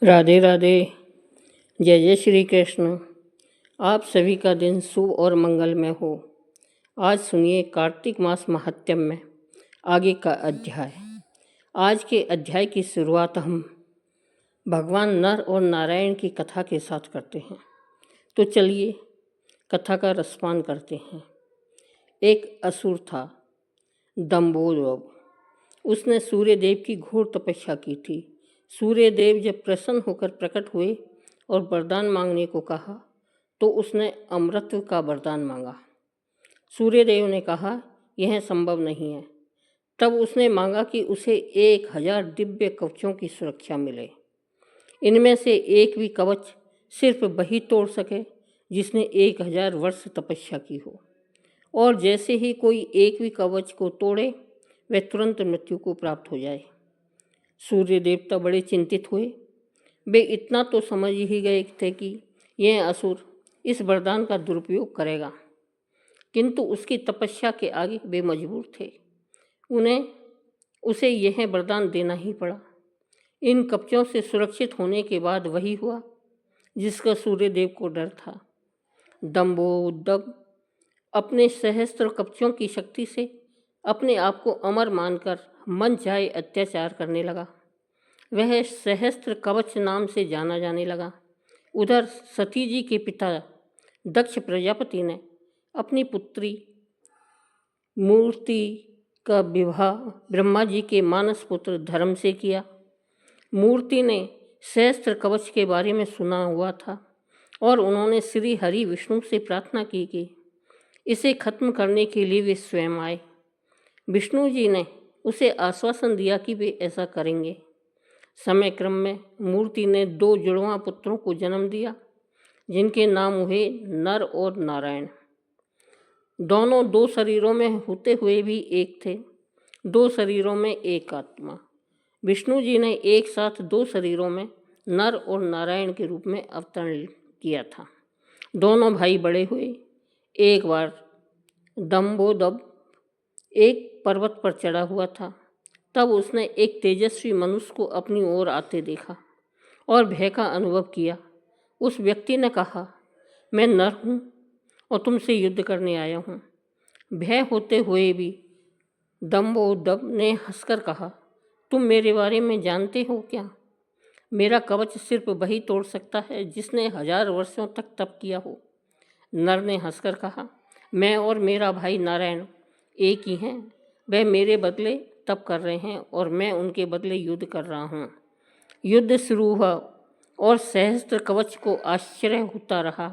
राधे राधे। जय जय श्री कृष्ण। आप सभी का दिन शुभ और मंगलमय हो। आज सुनिए कार्तिक मास महात्म्य में आगे का अध्याय। आज के अध्याय की शुरुआत हम भगवान नर और नारायण की कथा के साथ करते हैं। तो चलिए कथा का रसपान करते हैं। एक असुर था, दंभोदर। उसने सूर्य देव की घोर तपस्या की थी। सूर्य देव जब प्रसन्न होकर प्रकट हुए और वरदान मांगने को कहा तो उसने अमृत का वरदान मांगा। सूर्य देव ने कहा यह संभव नहीं है। तब उसने मांगा कि उसे 1000 दिव्य कवचों की सुरक्षा मिले। इनमें से एक भी कवच सिर्फ वही तोड़ सके जिसने 1000 वर्ष तपस्या की हो, और जैसे ही कोई एक भी कवच को तोड़े वह तुरंत मृत्यु को प्राप्त हो जाए। सूर्य देवता बड़े चिंतित हुए। वे इतना तो समझ ही गए थे कि यह असुर इस वरदान का दुरुपयोग करेगा, किंतु उसकी तपस्या के आगे वे मजबूर थे। उसे यह वरदान देना ही पड़ा। इन कवचों से सुरक्षित होने के बाद वही हुआ जिसका सूर्य देव को डर था। दंभोदर अपने सहस्त्र कवचों की शक्ति से अपने आप को अमर मानकर मन चाहे अत्याचार करने लगा। वह सहस्त्र कवच नाम से जाना जाने लगा। उधर सती जी के पिता दक्ष प्रजापति ने अपनी पुत्री मूर्ति का विवाह ब्रह्मा जी के मानस पुत्र धर्म से किया। मूर्ति ने सहस्त्र कवच के बारे में सुना हुआ था और उन्होंने श्री हरि विष्णु से प्रार्थना की कि इसे खत्म करने के लिए वे स्वयं आए। विष्णु जी ने उसे आश्वासन दिया कि वे ऐसा करेंगे। समय क्रम में मूर्ति ने 2 जुड़वां पुत्रों को जन्म दिया जिनके नाम हुए नर और नारायण। दोनों 2 शरीरों में होते हुए भी एक थे, 2 शरीरों में एक आत्मा। विष्णु जी ने एक साथ 2 शरीरों में नर और नारायण के रूप में अवतरण किया था। दोनों भाई बड़े हुए। एक बार दंभोदर एक पर्वत पर चढ़ा हुआ था। तब उसने एक तेजस्वी मनुष्य को अपनी ओर आते देखा और भय का अनुभव किया। उस व्यक्ति ने कहा, मैं नर हूँ और तुमसे युद्ध करने आया हूँ। भय होते हुए भी दंभोदर ने हंसकर कहा, तुम मेरे बारे में जानते हो क्या? मेरा कवच सिर्फ वही तोड़ सकता है जिसने 1000 वर्षों तक तप किया हो। नर ने हंसकर कहा, मैं और मेरा भाई नारायण एक ही हैं। वह मेरे बदले तप कर रहे हैं और मैं उनके बदले युद्ध कर रहा हूँ। युद्ध शुरू हुआ और सहस्त्र कवच को आश्चर्य होता रहा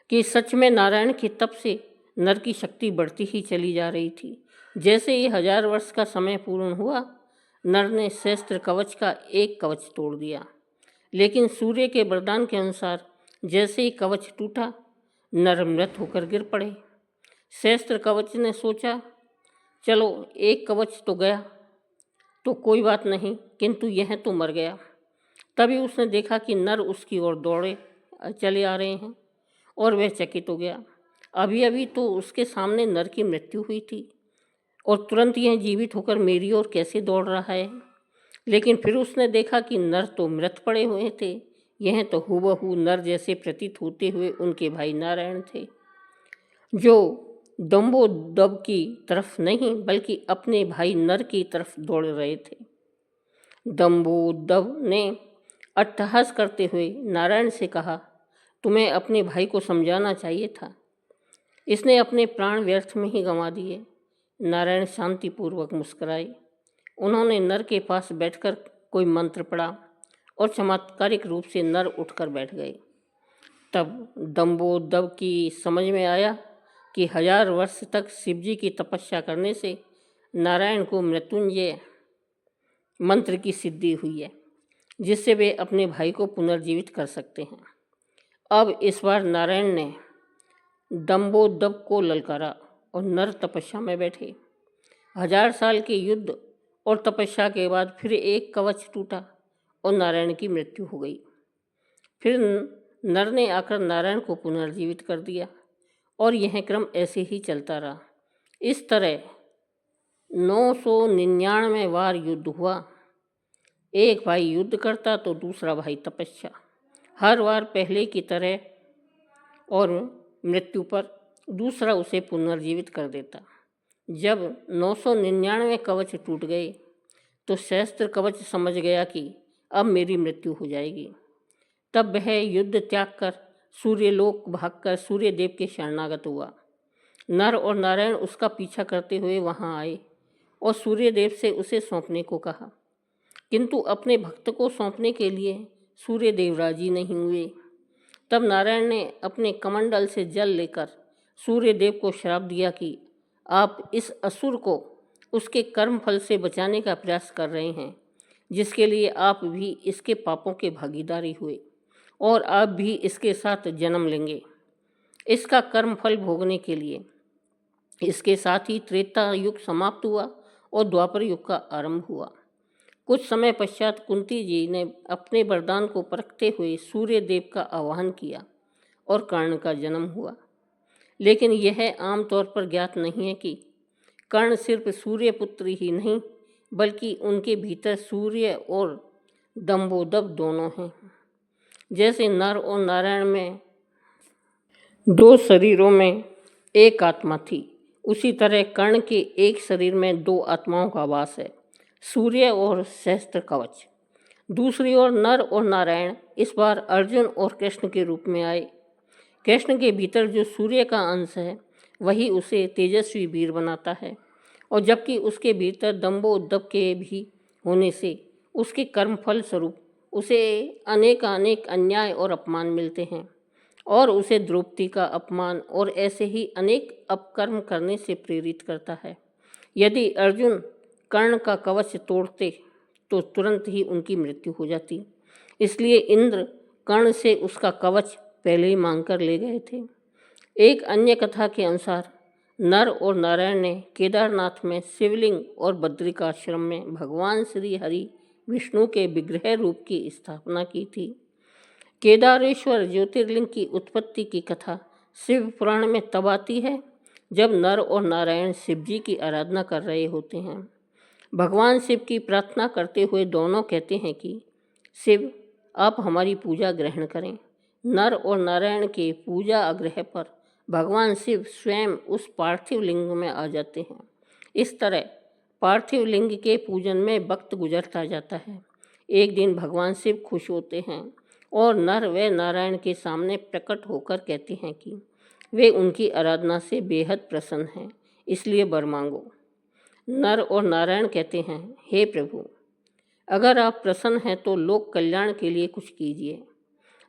कि सच में नारायण के तप से नर की शक्ति बढ़ती ही चली जा रही थी। जैसे ही 1000 वर्ष का समय पूर्ण हुआ, नर ने सहस्त्र कवच का एक कवच तोड़ दिया। लेकिन सूर्य के वरदान के अनुसार जैसे ही कवच टूटा, नर मृत होकर गिर पड़े। सहस्त्र कवच ने सोचा, चलो एक कवच तो गया तो कोई बात नहीं, किंतु यह तो मर गया। तभी उसने देखा कि नर उसकी ओर दौड़े चले आ रहे हैं और वह चकित हो गया। अभी अभी तो उसके सामने नर की मृत्यु हुई थी और तुरंत यह जीवित होकर मेरी ओर कैसे दौड़ रहा है। लेकिन फिर उसने देखा कि नर तो मृत पड़े हुए थे। यह तो हूबहू नर जैसे प्रतीत होते हुए उनके भाई नारायण थे, जो दंभोदर की तरफ नहीं बल्कि अपने भाई नर की तरफ दौड़ रहे थे। दंभोदर ने अट्टहास करते हुए नारायण से कहा, तुम्हें अपने भाई को समझाना चाहिए था। इसने अपने प्राण व्यर्थ में ही गंवा दिए। नारायण शांतिपूर्वक मुस्कुराए। उन्होंने नर के पास बैठकर कोई मंत्र पढ़ा और चमत्कारिक रूप से नर उठकर बैठ गए। तब दंभोदर की समझ में आया कि 1000 वर्ष तक शिवजी की तपस्या करने से नारायण को मृत्युंजय मंत्र की सिद्धि हुई है, जिससे वे अपने भाई को पुनर्जीवित कर सकते हैं। अब इस बार नारायण ने दंभोदर को ललकारा और नर तपस्या में बैठे। 1000 साल के युद्ध और तपस्या के बाद फिर एक कवच टूटा और नारायण की मृत्यु हो गई। फिर नर ने आकर नारायण को पुनर्जीवित कर दिया और यह क्रम ऐसे ही चलता रहा। इस तरह 999 बार युद्ध हुआ। एक भाई युद्ध करता तो दूसरा भाई तपस्या। हर बार पहले की तरह और मृत्यु पर दूसरा उसे पुनर्जीवित कर देता। जब 999 कवच टूट गए तो सहस्त्र कवच समझ गया कि अब मेरी मृत्यु हो जाएगी। तब वह युद्ध त्याग कर सूर्यलोक भागकर सूर्यदेव के शरणागत हुआ। नर और नारायण उसका पीछा करते हुए वहां आए और सूर्यदेव से उसे सौंपने को कहा, किंतु अपने भक्त को सौंपने के लिए सूर्यदेव राजी नहीं हुए। तब नारायण ने अपने कमंडल से जल लेकर सूर्यदेव को श्राप दिया कि आप इस असुर को उसके कर्म फल से बचाने का प्रयास कर रहे हैं, जिसके लिए आप भी इसके पापों के भागीदारी हुए और आप भी इसके साथ जन्म लेंगे इसका कर्म फल भोगने के लिए। इसके साथ ही त्रेता युग समाप्त हुआ और द्वापर युग का आरंभ हुआ। कुछ समय पश्चात कुंती जी ने अपने वरदान को परखते हुए सूर्यदेव का आवाहन किया और कर्ण का जन्म हुआ। लेकिन यह आमतौर पर ज्ञात नहीं है कि कर्ण सिर्फ सूर्यपुत्र ही नहीं बल्कि उनके भीतर सूर्य और दंभोदभ दोनों हैं। जैसे नर और नारायण में दो शरीरों में एक आत्मा थी, उसी तरह कर्ण के एक शरीर में दो आत्माओं का वास है, सूर्य और सहस्त्र कवच। दूसरी ओर नर और नारायण इस बार अर्जुन और कृष्ण के रूप में आए। कृष्ण के भीतर जो सूर्य का अंश है वही उसे तेजस्वी वीर बनाता है, और जबकि उसके भीतर दंभोदभ के भी होने से उसके कर्मफल स्वरूप उसे अनेक अन्याय और अपमान मिलते हैं और उसे द्रौपदी का अपमान और ऐसे ही अनेक अपकर्म करने से प्रेरित करता है। यदि अर्जुन कर्ण का कवच तोड़ते तो तुरंत ही उनकी मृत्यु हो जाती, इसलिए इंद्र कर्ण से उसका कवच पहले ही मांग कर ले गए थे। एक अन्य कथा के अनुसार नर और नारायण ने केदारनाथ में शिवलिंग और बद्रिकाश्रम में भगवान श्री हरि विष्णु के विग्रह रूप की स्थापना की थी। केदारेश्वर ज्योतिर्लिंग की उत्पत्ति की कथा शिव पुराण में तब आती है जब नर और नारायण शिव जी की आराधना कर रहे होते हैं। भगवान शिव की प्रार्थना करते हुए दोनों कहते हैं कि शिव, आप हमारी पूजा ग्रहण करें। नर और नारायण के पूजा आग्रह पर भगवान शिव स्वयं उस पार्थिव लिंग में आ जाते हैं। इस तरह पार्थिव लिंग के पूजन में वक्त गुजरता जाता है। एक दिन भगवान शिव खुश होते हैं और नर व नारायण के सामने प्रकट होकर कहते हैं कि वे उनकी आराधना से बेहद प्रसन्न हैं, इसलिए वर मांगो। नर और नारायण कहते हैं, हे प्रभु, अगर आप प्रसन्न हैं तो लोक कल्याण के लिए कुछ कीजिए।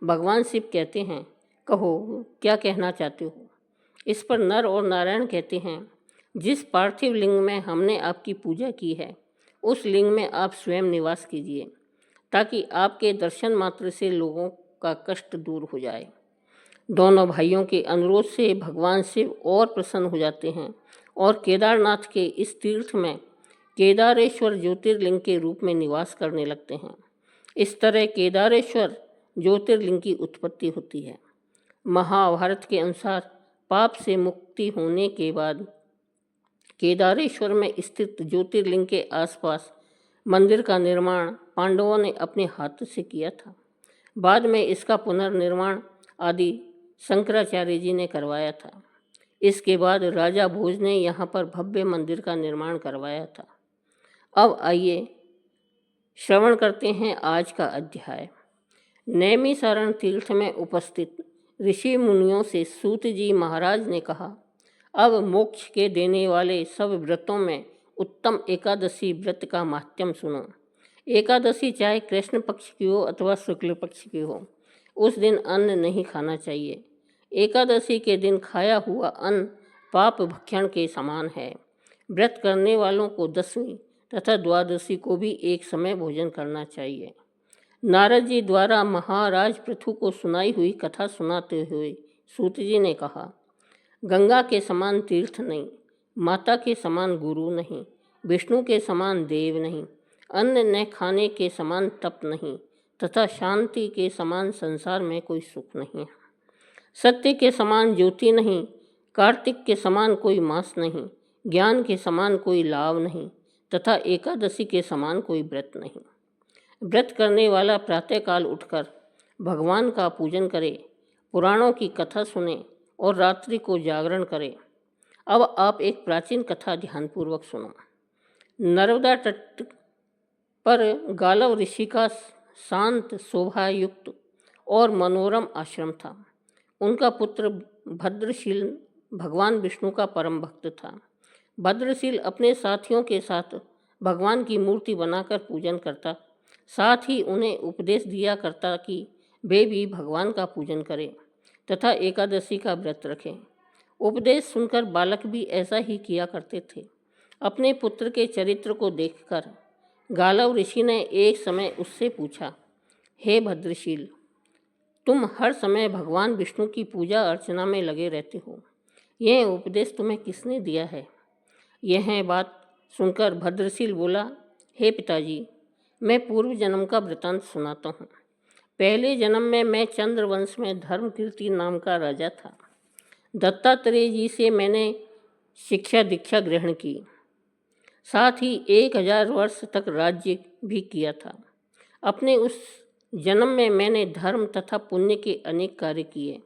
भगवान शिव कहते हैं, कहो क्या कहना चाहते हो। इस पर नर और नारायण कहते हैं, जिस पार्थिव लिंग में हमने आपकी पूजा की है उस लिंग में आप स्वयं निवास कीजिए, ताकि आपके दर्शन मात्र से लोगों का कष्ट दूर हो जाए। दोनों भाइयों के अनुरोध से भगवान शिव और प्रसन्न हो जाते हैं और केदारनाथ के इस तीर्थ में केदारेश्वर ज्योतिर्लिंग के रूप में निवास करने लगते हैं। इस तरह केदारेश्वर ज्योतिर्लिंग की उत्पत्ति होती है। महाभारत के अनुसार पाप से मुक्ति होने के बाद केदारेश्वर में स्थित ज्योतिर्लिंग के आसपास मंदिर का निर्माण पांडवों ने अपने हाथ से किया था। बाद में इसका पुनर्निर्माण आदि शंकराचार्य जी ने करवाया था। इसके बाद राजा भोज ने यहाँ पर भव्य मंदिर का निर्माण करवाया था। अब आइए श्रवण करते हैं आज का अध्याय। नैमिषारण्य तीर्थ में उपस्थित ऋषि मुनियों से सूत जी महाराज ने कहा, अब मोक्ष के देने वाले सब व्रतों में उत्तम एकादशी व्रत का माहात्म्य सुनो। एकादशी चाहे कृष्ण पक्ष की हो अथवा शुक्ल पक्ष की हो, उस दिन अन्न नहीं खाना चाहिए। एकादशी के दिन खाया हुआ अन्न पाप भक्षण के समान है। व्रत करने वालों को दसवीं तथा द्वादशी को भी एक समय भोजन करना चाहिए। नारद जी द्वारा महाराज पृथु को सुनाई हुई कथा सुनाते हुए सूत जी ने कहा, गंगा के समान तीर्थ नहीं, माता के समान गुरु नहीं, विष्णु के समान देव नहीं, अन्न न खाने के समान तप नहीं, तथा शांति के समान संसार में कोई सुख नहीं। सत्य के समान ज्योति नहीं, कार्तिक के समान कोई मास नहीं, ज्ञान के समान कोई लाभ नहीं, तथा एकादशी के समान कोई व्रत नहीं। व्रत करने वाला प्रातःकाल उठकर भगवान का पूजन करे, पुराणों की कथा सुने और रात्रि को जागरण करे। अब आप एक प्राचीन कथा ध्यानपूर्वक सुनो। नर्मदा तट पर गालव ऋषि का शांत, शोभायुक्त और मनोरम आश्रम था। उनका पुत्र भद्रशील भगवान विष्णु का परम भक्त था। भद्रशील अपने साथियों के साथ भगवान की मूर्ति बनाकर पूजन करता, साथ ही उन्हें उपदेश दिया करता कि वे भी भगवान का पूजन करें तथा एकादशी का व्रत रखें। उपदेश सुनकर बालक भी ऐसा ही किया करते थे। अपने पुत्र के चरित्र को देखकर गालव ऋषि ने एक समय उससे पूछा, हे भद्रशील, तुम हर समय भगवान विष्णु की पूजा अर्चना में लगे रहते हो, यह उपदेश तुम्हें किसने दिया है? यह बात सुनकर भद्रशील बोला, हे पिताजी, मैं पूर्व जन्म का वृतांत सुनाता हूँ। पहले जन्म में मैं चंद्रवंश में धर्मकीर्ति नाम का राजा था। दत्तात्रेय जी से मैंने शिक्षा दीक्षा ग्रहण की, साथ ही 1000 वर्ष तक राज्य भी किया था। अपने उस जन्म में मैंने धर्म तथा पुण्य के अनेक कार्य किए,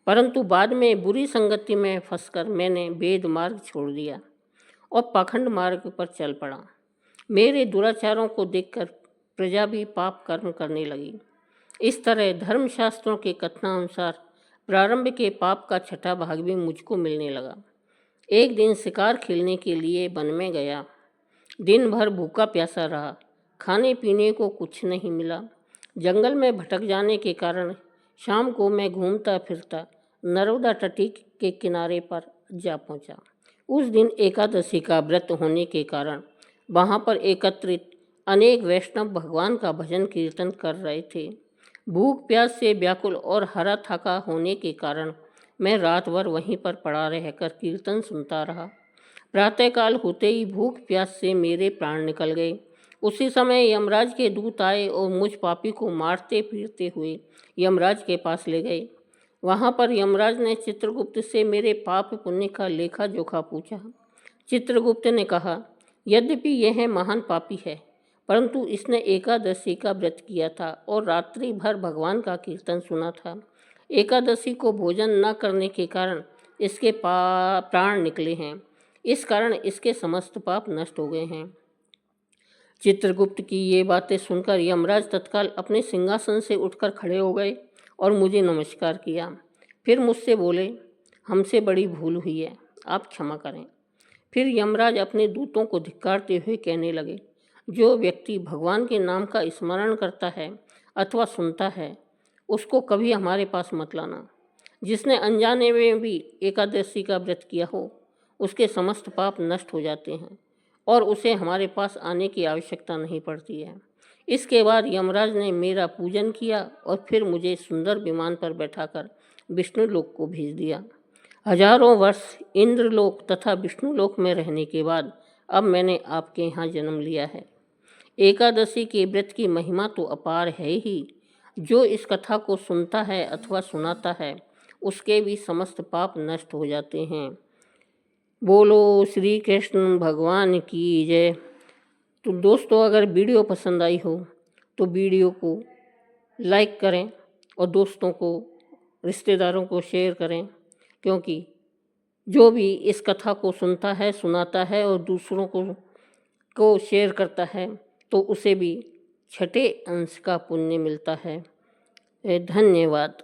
परंतु बाद में बुरी संगति में फंसकर मैंने वेद मार्ग छोड़ दिया और पाखंड मार्ग पर चल पड़ा। मेरे दुराचारों को देखकर प्रजा भी पाप कर्म करने लगी। इस तरह धर्मशास्त्रों के कथनानुसार प्रारंभ के पाप का छठा भाग भी मुझको मिलने लगा। एक दिन शिकार खेलने के लिए वन में गया। दिन भर भूखा प्यासा रहा, खाने पीने को कुछ नहीं मिला। जंगल में भटक जाने के कारण शाम को मैं घूमता फिरता नर्मदा तटी के किनारे पर जा पहुंचा। उस दिन एकादशी का व्रत होने के कारण वहां पर एकत्रित अनेक वैष्णव भगवान का भजन कीर्तन कर रहे थे। भूख प्यास से व्याकुल और हरा थका होने के कारण मैं रात भर वहीं पर पड़ा रहकर कीर्तन सुनता रहा। प्रातःकाल होते ही भूख प्यास से मेरे प्राण निकल गए। उसी समय यमराज के दूत आए और मुझ पापी को मारते पीटते हुए यमराज के पास ले गए। वहाँ पर यमराज ने चित्रगुप्त से मेरे पाप पुण्य का लेखा जोखा पूछा। चित्रगुप्त ने कहा, यद्यपि यह महान पापी है, परंतु इसने एकादशी का व्रत किया था और रात्रि भर भगवान का कीर्तन सुना था। एकादशी को भोजन न करने के कारण इसके प्राण निकले हैं, इस कारण इसके समस्त पाप नष्ट हो गए हैं। चित्रगुप्त की ये बातें सुनकर यमराज तत्काल अपने सिंहासन से उठकर खड़े हो गए और मुझे नमस्कार किया। फिर मुझसे बोले, हमसे बड़ी भूल हुई है, आप क्षमा करें। फिर यमराज अपने दूतों को धिक्कारते हुए कहने लगे, जो व्यक्ति भगवान के नाम का स्मरण करता है अथवा सुनता है, उसको कभी हमारे पास मत लाना। जिसने अनजाने में भी एकादशी का व्रत किया हो, उसके समस्त पाप नष्ट हो जाते हैं और उसे हमारे पास आने की आवश्यकता नहीं पड़ती है। इसके बाद यमराज ने मेरा पूजन किया और फिर मुझे सुंदर विमान पर बैठाकर विष्णुलोक को भेज दिया। हजारों वर्ष इंद्रलोक तथा विष्णुलोक में रहने के बाद अब मैंने आपके यहाँ जन्म लिया है। एकादशी के व्रत की महिमा तो अपार है ही। जो इस कथा को सुनता है अथवा सुनाता है, उसके भी समस्त पाप नष्ट हो जाते हैं। बोलो श्री कृष्ण भगवान की जय। तो दोस्तों, अगर वीडियो पसंद आई हो तो वीडियो को लाइक करें और दोस्तों को, रिश्तेदारों को शेयर करें, क्योंकि जो भी इस कथा को सुनता है, सुनाता है और दूसरों को शेयर करता है, तो उसे भी छठे अंश का पुण्य मिलता है। धन्यवाद।